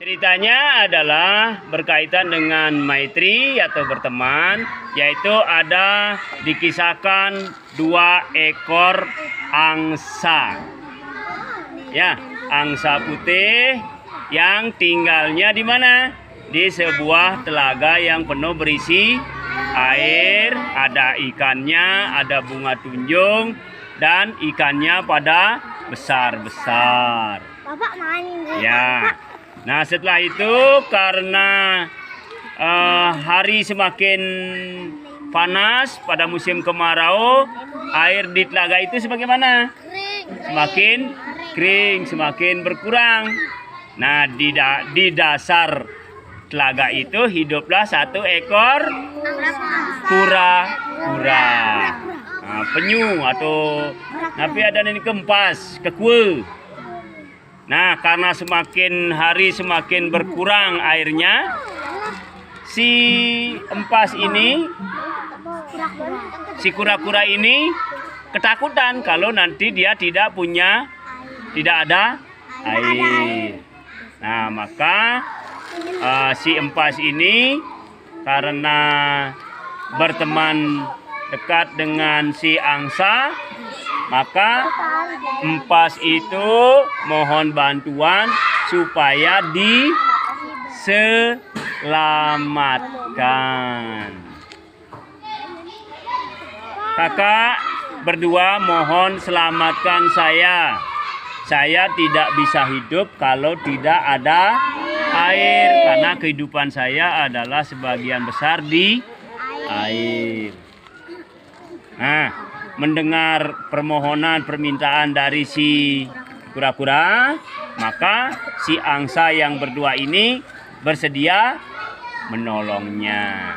Ceritanya adalah berkaitan dengan maitri atau berteman, yaitu ada dikisahkan 2 ekor angsa. Ya, angsa putih yang tinggalnya di mana? Di sebuah telaga yang penuh berisi air, ada ikannya, ada bunga tunjung, dan ikannya pada besar-besar. Bapak main. Ya. Nah, setelah itu karena hari semakin panas pada musim kemarau, air di telaga itu sebagaimana? Semakin kering, semakin berkurang. Nah, di dasar telaga itu hiduplah 1 ekor kura-kura. Nah, penyu atau tapi ada ini kempas, kekue. Nah, karena semakin hari semakin berkurang airnya, si empas ini, si kura-kura ini ketakutan kalau nanti dia tidak ada air. Nah, maka si empas ini karena berteman dekat dengan si angsa, maka empas itu mohon bantuan supaya diselamatkan. Kakak berdua mohon selamatkan saya. Saya tidak bisa hidup kalau tidak ada air, karena kehidupan saya adalah sebagian besar di air. Nah, mendengar permohonan permintaan dari si kura-kura, maka si angsa yang berdua ini bersedia menolongnya.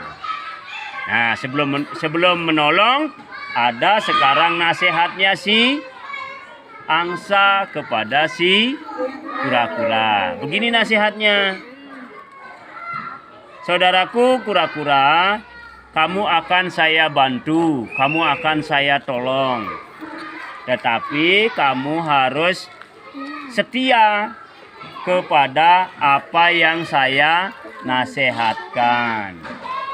Nah, sebelum menolong, ada sekarang nasihatnya si angsa kepada si kura-kura. Begini nasihatnya. Saudaraku kura-kura, kamu akan saya bantu, kamu akan saya tolong. Tetapi kamu harus setia kepada apa yang saya nasihatkan.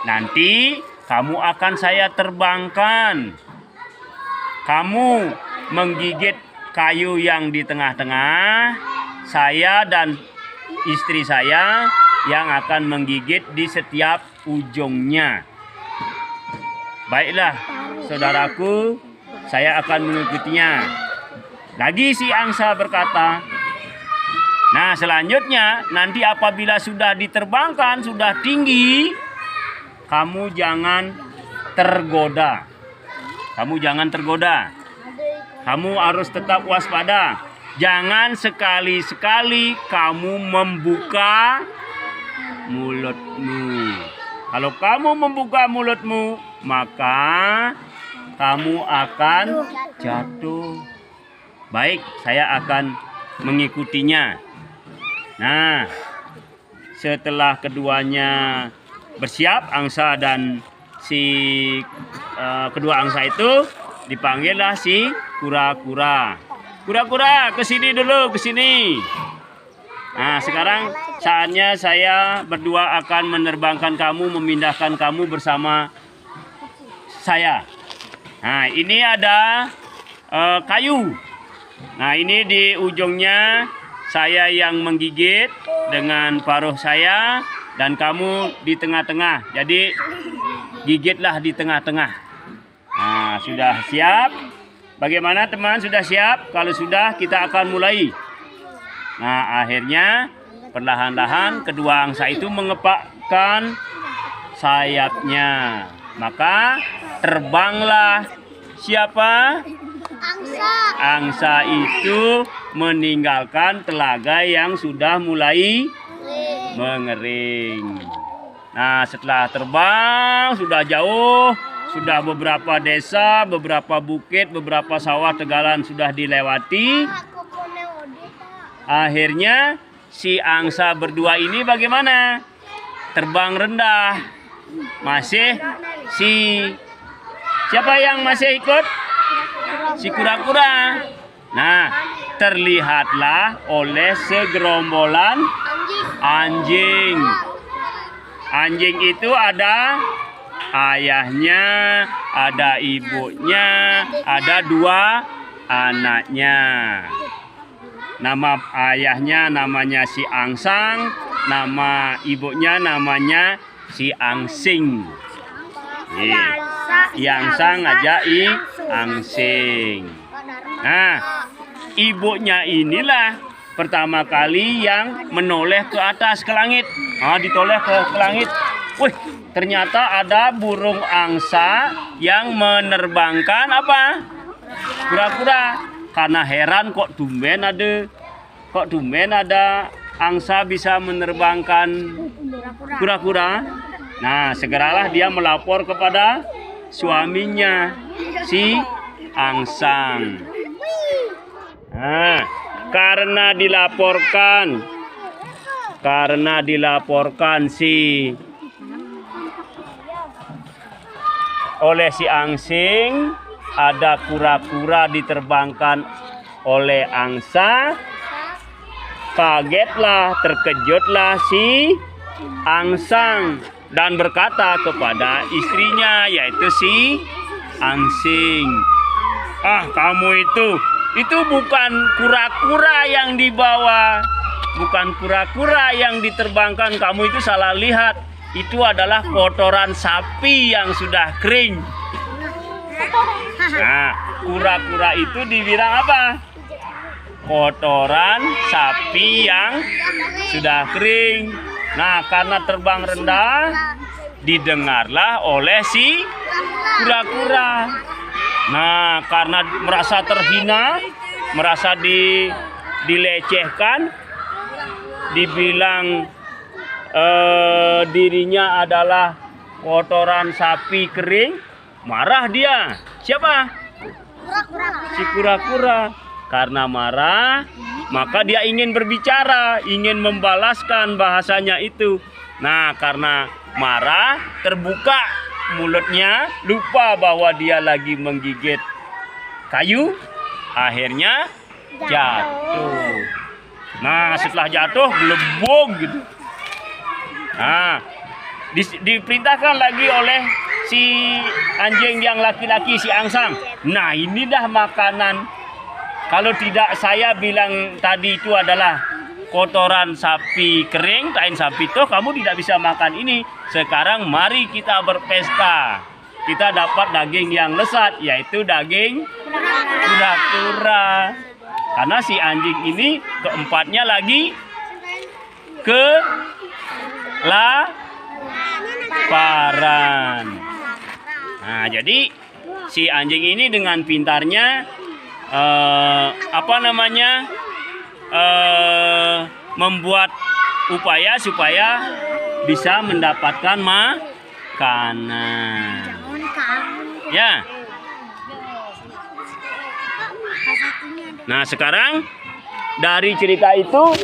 Nanti kamu akan saya terbangkan. Kamu menggigit kayu yang di tengah-tengah, saya dan istri saya yang akan menggigit di setiap ujungnya. Baiklah, saudaraku, saya akan mengikutinya. Lagi si angsa berkata, nah selanjutnya nanti apabila sudah diterbangkan, sudah tinggi, kamu jangan tergoda. Kamu jangan tergoda. Kamu harus tetap waspada. Jangan sekali-sekali kamu membuka mulutmu. Kalau kamu membuka mulutmu, maka kamu akan jatuh. Baik, saya akan mengikutinya. Nah, setelah keduanya bersiap, angsa dan si kedua angsa itu, dipanggillah si kura-kura. Kura-kura, kesini dulu, kesini. Nah, sekarang saatnya saya berdua akan menerbangkan kamu, memindahkan kamu bersama saya. Nah, ini ada kayu. Nah, ini di ujungnya saya yang menggigit dengan paruh saya dan kamu di tengah-tengah. Jadi gigitlah di tengah-tengah. Nah, sudah siap? Bagaimana teman, sudah siap? Kalau sudah, kita akan mulai. Nah, akhirnya perlahan-lahan kedua angsa itu mengepakkan sayapnya. Maka terbanglah siapa? Angsa itu meninggalkan telaga yang sudah mulai mengering. Nah, setelah terbang sudah jauh, sudah beberapa desa, beberapa bukit, beberapa sawah tegalan sudah dilewati. Akhirnya si angsa berdua ini bagaimana? Terbang rendah. Masih siapa yang masih ikut? Si kura-kura. Nah, terlihatlah oleh segerombolan Anjing. Anjing itu ada ayahnya, ada ibunya, ada 2 anaknya. Nama ayahnya namanya si Angsang, nama ibunya namanya si Angsing. Angsang aja Angsing. Nah, ibunya inilah pertama kali yang menoleh ke atas ke langit. Ditoleh ke langit. Wih, ternyata ada burung angsa yang menerbangkan apa? Kura-kura. Karena heran kok tumben ada angsa bisa menerbangkan kura-kura. Nah, segeralah dia melapor kepada suaminya, si Angsang. Nah, karena dilaporkan oleh si Angsing, ada kura-kura diterbangkan oleh angsa. Kagetlah, terkejutlah si Angsang dan berkata kepada istrinya, yaitu si Angsing, kamu itu bukan kura-kura yang dibawa, bukan kura-kura yang diterbangkan, kamu itu salah lihat. Itu adalah kotoran sapi yang sudah kering. Nah, kura-kura itu dibilang apa? Kotoran sapi yang sudah kering. Nah, karena terbang rendah, didengarlah oleh si kura-kura. Nah, karena merasa terhina, merasa dilecehkan, dibilang dirinya adalah kotoran sapi kering, marah dia. Siapa? Si kura-kura. Karena marah, maka dia ingin berbicara, ingin membalaskan bahasanya itu. Nah, karena marah, terbuka mulutnya, lupa bahwa dia lagi menggigit kayu, akhirnya jatuh. Nah, setelah jatuh, gelembung gitu. Nah, diperintahkan lagi oleh si anjing yang laki-laki, si Angsang. Nah, ini dah makanan. Kalau tidak saya bilang tadi itu adalah kotoran sapi kering, kain sapi toh kamu tidak bisa makan ini. Sekarang mari kita berpesta. Kita dapat daging yang lezat, yaitu daging kura-kura. Karena si anjing ini keempatnya lagi kelaparan. Nah, jadi si anjing ini dengan pintarnya membuat upaya supaya bisa mendapatkan makanan. Ya. Nah, sekarang dari cerita itu